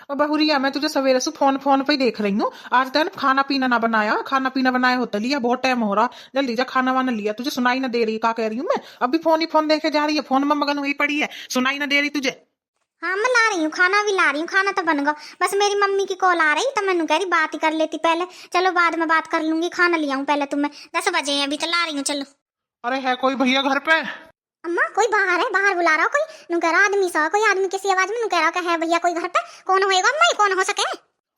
और बहुरिया मैं तुझे सवेरे से फोन फोन पे ही देख रही हूँ। आज तक खाना पीना ना बनाया, खाना पीना बनाया होता लिया, बहुत टाइम हो रहा। जल्दी जा खाना वाना लिया, तुझे सुनाई ना दे रही क्या कह रही हूँ मैं? अभी फोन ही फोन देखे जा रही है, फोन में मगन हुई पड़ी है, सुनाई ना दे रही तुझे? हाँ मैं ला रही हूँ, खाना भी ला रही हूँ, खाना तो बन गया। बस मेरी मम्मी की कॉल आ रही तो मैंने कह रही बात ही कर लेती पहले। चलो बाद में बात कर लूंगी, खाना ले आऊँ पहले तुम्हें। 10 बजे हैं अभी, तो ला रही हूँ चलो। अरे है कोई भैया घर पे? अम्मा कोई बाहर है, बाहर बुला रहा हो कोई। नु कह रहा आदमी सा, कोई आदमी किसी आवाज में नु कह रहा है भैया कोई घर पे। कौन होएगा अम्मा, ये कौन हो सके?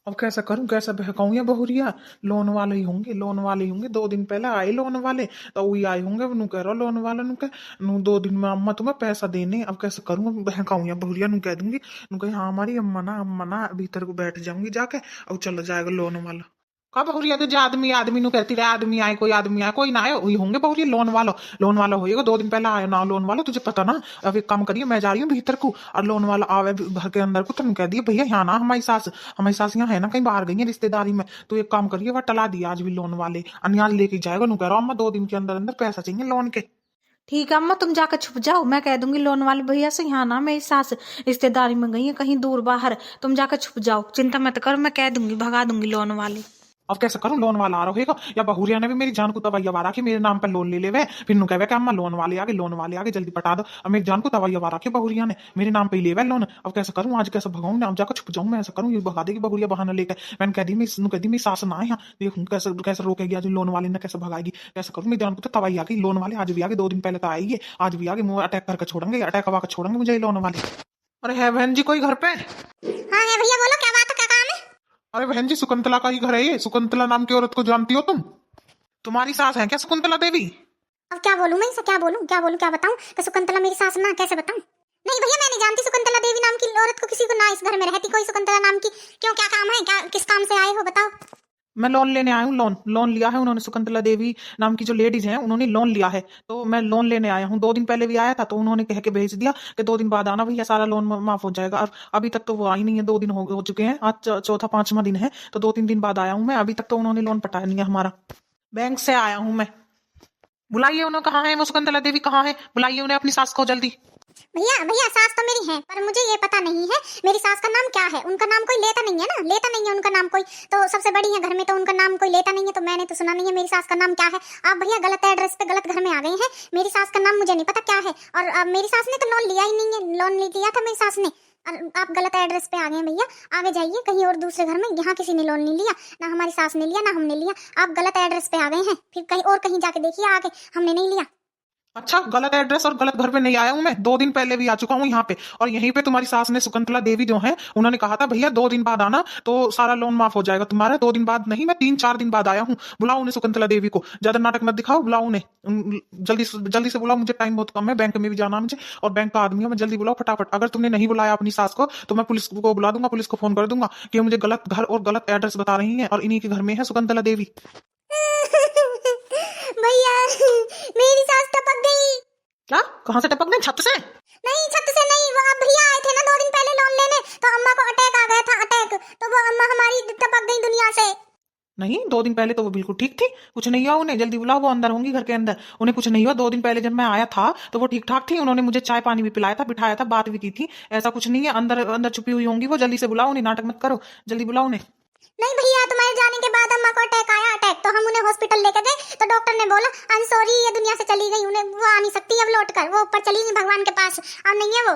अब कैसा करूं, कैसा बहकाऊं या बहुरिया? लोन वाले ही होंगे, लोन वाले ही होंगे। 2 दिन पहले आए लोन वाले, तो वही आए होंगे। नु कह रहा लोन वाला, नु कह नु 2 दिन में अम्मा तुम्हें पैसा देने। अब कैसे करूं, बहकाऊं या बहुरिया? नु कह दूंगी, नु कह हाँ हमारी अम्मा ना भीतर को बैठ जाऊंगी जाके, और चलो जाएगा लोन वाला। कब बहुरिया तुझे आदमी आदमी नु कहती रहे, आदमी आए कोई ना आए, वही होंगे बहुरिया लोन वाला होएगा। 2 दिन पहले आया ना लोन वाला, तुझे पता ना। अब एक काम करिए, मैं जा रही हूँ भीतर को, और लोन वाला आवे घर के अंदर को, तुम कह दिए भैया यहाँ ना हमारी सास यहाँ है ना, कहीं बाहर गई है रिश्तेदारी में। तो एक काम करिए, वह टला दिया आज भी लोन वाले, अन्याज लेके जाएगा। नु कह रहा अम्मा 2 दिन के अंदर अंदर पैसा चाहिए लोन के। ठीक है अम्मा, तुम जाकर छुप जाओ, मैं कह दूंगी लोन वाले भैया से यहाँ ना मेरी सास रिश्तेदारी में गई है कहीं दूर बाहर। तुम जाकर छुप जाओ, चिंता मत करो, मैं कह दूंगी, भगा दूंगी लोन वाले। अब कैसे करूं, लोन वाला आ रहा होगा, या बहुरिया ने भी मेरी जान को तवैया वारा कि मेरे नाम पर लोन ले लेवे। फिर नु कहवे कि अम्मा लोन वाले आगे जल्दी पटा दो। अब मेरी जान को तवैया वारा कि बहुरिया ने मेरे नाम पे ही लेवे लोन। अब कैसे करूं, आज कैसे भगाऊं मैं? अब जाकर छुप जाऊं मैं? ऐसा करूं, ये भगा देगी बहुरिया बहाना लेकर। मैंने कह दी मेरी सास ना यहाँ, देखूं कैसे कैसे रोकेगी आज लोन वाले ने, कैसे भगाएगी। कैसे करूं, मेरी जान को तो तवैया गई। लोन वाले आज भी आगे, 2 दिन पहले तो आएगी, आज भी आगे। मुंह अटैक करके छोड़ेंगे, अटैक हवा कर छोड़ेंगे मुझे लोन वाले। अरे है बहन जी कोई घर पे? हाँ है भैया, बोलो क्या बात है, क्या काम है? अरे बहन जी, सुकुंतला का ही घर है ये। सुकुंतला नाम की औरत को जानती हो तुम? तुम्हारी सास है क्या सुकुंतला देवी? अब क्या बोलूं मैं इसे, क्या बोलूं क्या बताऊं कि सुकुंतला मेरी सास ना, कैसे बताऊं? नहीं भैया मैं नहीं जानती सुकुंतला देवी नाम की औरत को, किसी को ना। इस घर में रहती कोई सुकुंतला नाम की। क्यों, क्या काम है, क्या किस काम से आए हो बताओ? मैं लोन लेने आया हूँ। लोन लिया है उन्होंने, सुकुंतला देवी नाम की जो लेडीज हैं उन्होंने लोन लिया है। तो मैं लोन लेने आया हूँ। 2 दिन पहले भी आया था, तो उन्होंने कह के भेज दिया कि 2 दिन बाद आना भैया, सारा लोन माफ हो जाएगा। और अभी तक तो वो आई नहीं है। 2 दिन हो चुके हैं, आज चौथा 5वां दिन है। तो 2-3 दिन बाद आया हूँ मैं, अभी तक तो उन्होंने लोन पटाया नहीं है हमारा। बैंक से आया हूँ मैं। बुलाइए उन्हें, कहाँ है वो सुकुंतला देवी, कहाँ है? बुलाइए उन्हें, अपनी सास को जल्दी। भैया भैया सास तो मेरी है, पर मुझे ये पता नहीं है मेरी सास का नाम क्या है। उनका नाम कोई लेता नहीं है ना, लेता नहीं है उनका नाम कोई। तो सबसे बड़ी है घर में, तो उनका नाम कोई लेता नहीं है, तो मैंने तो सुना नहीं है मेरी सास का नाम क्या है। आप भैया गलत एड्रेस पे गलत घर में आ गए हैं। मेरी सास का नाम मुझे नहीं पता क्या है। और मेरी सास ने तो लोन लिया ही नहीं है, लोन नहीं लिया था मेरी सास ने। और आप गलत एड्रेस पे आ गए हैं भैया। आगे जाइए कहीं और दूसरे घर में, यहाँ किसी ने लोन नहीं लिया, ना हमारी सास ने लिया ना हमने लिया। आप गलत एड्रेस पे आ गए हैं, फिर कहीं और कहीं जाके देखिए, आगे हमने नहीं लिया। अच्छा, गलत एड्रेस और गलत घर पे नहीं आया हूं मैं। 2 दिन पहले भी आ चुका हूँ यहाँ पे, और यहीं पे तुम्हारी सास ने, सुकुंतला देवी जो है, उन्होंने कहा था भैया 2 दिन बाद आना तो सारा लोन माफ हो जाएगा तुम्हारा। 2 दिन बाद नहीं, मैं 3-4 दिन बाद आया हूँ। बुलाओ उन्हें, सुकुंतला देवी को। ज्यादा नाटक मत दिखाओ, बुलाओ उन्हें। जल्दी से बुलाओ, मुझे टाइम बहुत कम है, बैंक में भी जाना है मुझे, और बैंक का आदमी है मैं। जल्दी बुलाओ फटाफट। अगर तुमने नहीं बुलाया अपनी सास को तो मैं पुलिस को बुला दूंगा, पुलिस को फोन कर दूंगा कि मुझे गलत घर और गलत एड्रेस बता रही है, और इन्हीं के घर में है सुकुंतला देवी। भैया मेरी सास टपक गई। क्या? कहाँ से टपक गई? छत से? नहीं छत से नहीं, वो आप भैया आए थे ना 2 दिन पहले लोन लेने, तो अम्मा को अटैक आ गया था, अटैक। तो वो अम्मा हमारी टपक गई दुनिया से। नहीं, 2 दिन पहले तो वो बिल्कुल ठीक थी, कुछ नहीं हुआ उन्हें। जल्दी बुलाओ, वो अंदर होंगी घर के अंदर, उन्हें कुछ नहीं हुआ। 2 दिन पहले जब मैं आया था तो वो ठीक ठाक थी। उन्होंने मुझे चाय पानी भी पिलाया था, बिठाया था, बात भी की थी। ऐसा कुछ नहीं है, अंदर अंदर छुपी हुई होंगी वो। जल्दी से बुलाओ उन्हें, नाटक मत करो, जल्दी बुलाओ उन्हें। नहीं भैया, तुम्हारे जाने के बाद अम्मा को अटैक आया, अटैक। तो हम उन्हें हॉस्पिटल लेके गए, तो डॉक्टर ने बोला आई एम सॉरी, ये दुनिया से चली गई, उन्हें वो आ नहीं सकती अब लौट कर, वो ऊपर चली गई भगवान के पास, अब नहीं है वो।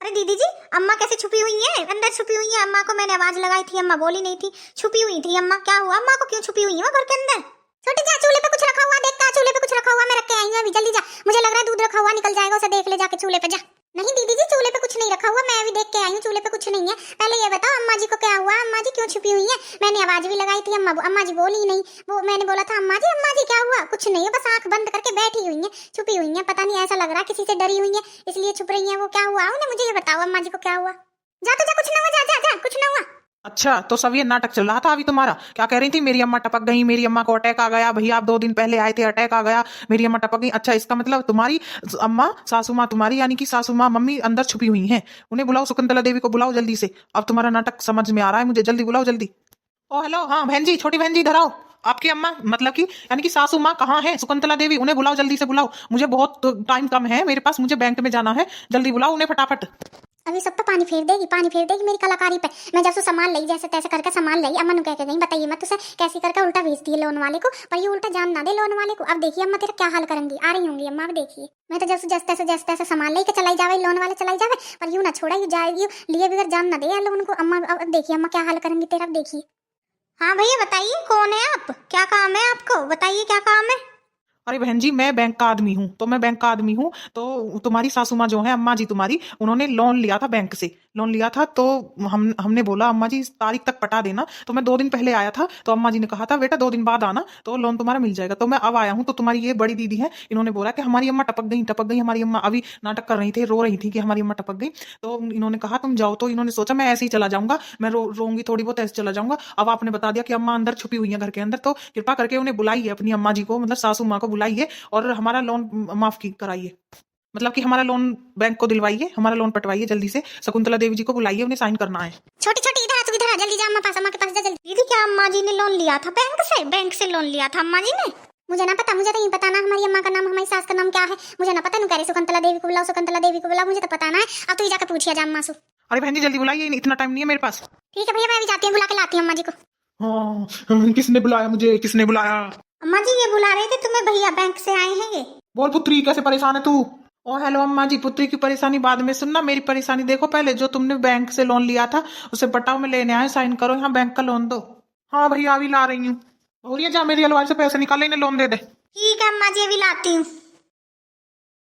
अरे दीदी जी, अम्मा कैसे छुपी हुई है? अंदर छुपी हुई है। अम्मा को मैंने आवाज लगाई थी, अम्मा बोली नहीं थी, छुपी हुई थी अम्मा। क्या हुआ, अम्मा को क्यों छुपी हुई है वो घर के अंदर? छोटी जा, चूल्हे पे कुछ रखा हुआ देख, का चूल्हे पे कुछ रखा हुआ, मैं रख के आई हूं अभी, जल्दी जा। मुझे लग रहा है दूध रखा हुआ निकल जाएगा, उसे देख ले जाके चूल्हे पे जा। नहीं दीदी जी, चूल्हे पे कुछ नहीं रखा हुआ, मैं अभी देख के आई हूँ, चूल्हे पे कुछ नहीं है। पहले ये बताओ अम्मा जी को क्या हुआ, अम्मा जी क्यों छुपी हुई है? मैंने आवाज भी लगाई थी, अम्मा जी बोली नहीं। वो मैंने बोला था अम्मा जी क्या हुआ? कुछ नहीं है, बस आंख बंद करके बैठी हुई है, छुपी हुई है। पता नहीं, ऐसा लग रहा है किसी से डरी हुई है, इसलिए छुप रही है वो। क्या हुआ उन्हें, मुझे ये बताओ अम्मा जी को क्या हुआ? जा तो जा, कुछ ना हुआ, जा जा जा, कुछ ना हुआ। अच्छा, तो सब ये नाटक चल रहा था अभी तुम्हारा? क्या कह रही थी, मेरी अम्मा टपक गई, मेरी अम्मा को अटैक आ गया, भैया आप 2 दिन पहले आए थे, अटैक आ गया, मेरी अम्मा टपक गई। अच्छा, इसका मतलब तुम्हारी अम्मा, सासू माँ तुम्हारी, यानी कि सासू माँ मम्मी अंदर छुपी हुई हैं। उन्हें बुलाओ, सुकुंतला देवी को बुलाओ जल्दी से। अब तुम्हारा नाटक समझ में आ रहा है मुझे, जल्दी बुलाओ जल्दी। ओ हेलो, हाँ बहन जी, छोटी बहन जी इधर आओ। आपकी अम्मा मतलब कि यानी कि सासू माँ कहाँ है? सुकुंतला देवी, उन्हें बुलाओ जल्दी से बुलाओ। मुझे बहुत टाइम कम है मेरे पास, मुझे बैंक में जाना है, जल्दी बुलाओ उन्हें फटाफट। अभी सब पे पानी फेर देगी मेरी कलाकारी पे। मैं जब से सामान लाई जैसे तैसे करके सामान लाई, अम्मा ने कह के गई बताइए मत उसे कैसी करके उल्टा भेजती है लोन वाले को, पर ये उल्टा जान ना दे लोन वाले को। अब देखिए अम्मा तेरा क्या हाल करेंगी, आ रही होंगी अम्मा, अब देखिए। मैं तो जब से जैसे तैसे सामान लाई के चलाई जावे, लोन वाले चलाई जावे, पर यूं ना छोड़ा, यूं जाए यूं लिए बगैर जान ना दे लोन को अम्मा। अब देखिए अम्मा क्या हाल करेंगी तेरा, अब देखिए। हाँ भैया बताइए कौन है आप, क्या काम है आपको, बताइए क्या काम है। अरे बहन जी, मैं बैंक का आदमी हूँ, तो मैं बैंक का आदमी हूँ, तो तुम्हारी सासू माँ जो है, अम्मा जी तुम्हारी, उन्होंने लोन लिया था बैंक से, लोन लिया था। तो हमने बोला अम्मा जी इस तारीख तक पटा देना, तो मैं 2 दिन पहले आया था, तो अम्मा जी ने कहा था बेटा 2 दिन बाद आना तो लोन तुम्हारा मिल जाएगा। तो मैं अब आया हूँ, तो तुम्हारी ये बड़ी दीदी है, इन्होंने बोला कि हमारी अम्मा टपक गई। हमारी अम्मा अभी नाटक कर रही थी, रो रही थी कि हमारी अम्मा टपक गई। तो इन्होंने कहा तुम जाओ, तो इन्होंने सोचा मैं ऐसे ही चला जाऊंगा, मैं रोऊंगी थोड़ी बहुत, ऐसे चला जाऊंगा। अब आपने बता दिया कि अम्मा अंदर छुपी हुई है घर के अंदर, तो कृपा करके उन्हें बुलाइए, अपनी अम्मा जी को, मतलब सासू माँ को बुलाइए और हमारा लोन माफ कराइए, मतलब कि हमारा लोन बैंक को दिलवाइए, हमारा लोन पटवाइए जल्दी से। शकुंतला देवी जी को बुलाइए, उन्हें साइन करना है। छोटी छोटी इधर आ जल्दी जा अम्मा के पास जा जल्दी। दीदी क्या अम्मा जी ने लोन लिया था बैंक से लोन लिया था अम्मा जी ने? मुझे ना पता, मुझे तो नहीं पता ना हमारी अम्मा का नाम हमारी सास का नाम क्या है, मुझे ना पता। कह रही शकुंतला देवी को बुलाओ, मुझे तो पता ना है। अब तू ही जाकर पूछिए जा अम्मा से। अरे बहन जी जल्दी बुलाइए, इतना टाइम नहीं है मेरे पास। ठीक है भैया, मैं अभी जाती हूँ, बुला के लाती हूँ अम्मा जी को। हाँ, किसने बुलाया मुझे, किसने बुलाया? अम्मा जी ये बुला रहे थे तुम्हें, भैया बैंक से आए हैं ये। बोल पुत्री, कैसे परेशान है तू? ओ हेलो अम्मा जी, पुत्री की परेशानी बाद में सुनना, मेरी परेशानी देखो पहले। जो तुमने बैंक से लोन लिया था उसे पटाओ में लेने आए, साइन करो, यहाँ बैंक का लोन दो। हाँ भैया अभी ला रही हूँ। भैया जा मेरी अलमारी से पैसे निकाले, इन्हें लोन दे दे। ठीक है अम्मा जी अभी लाती हूँ।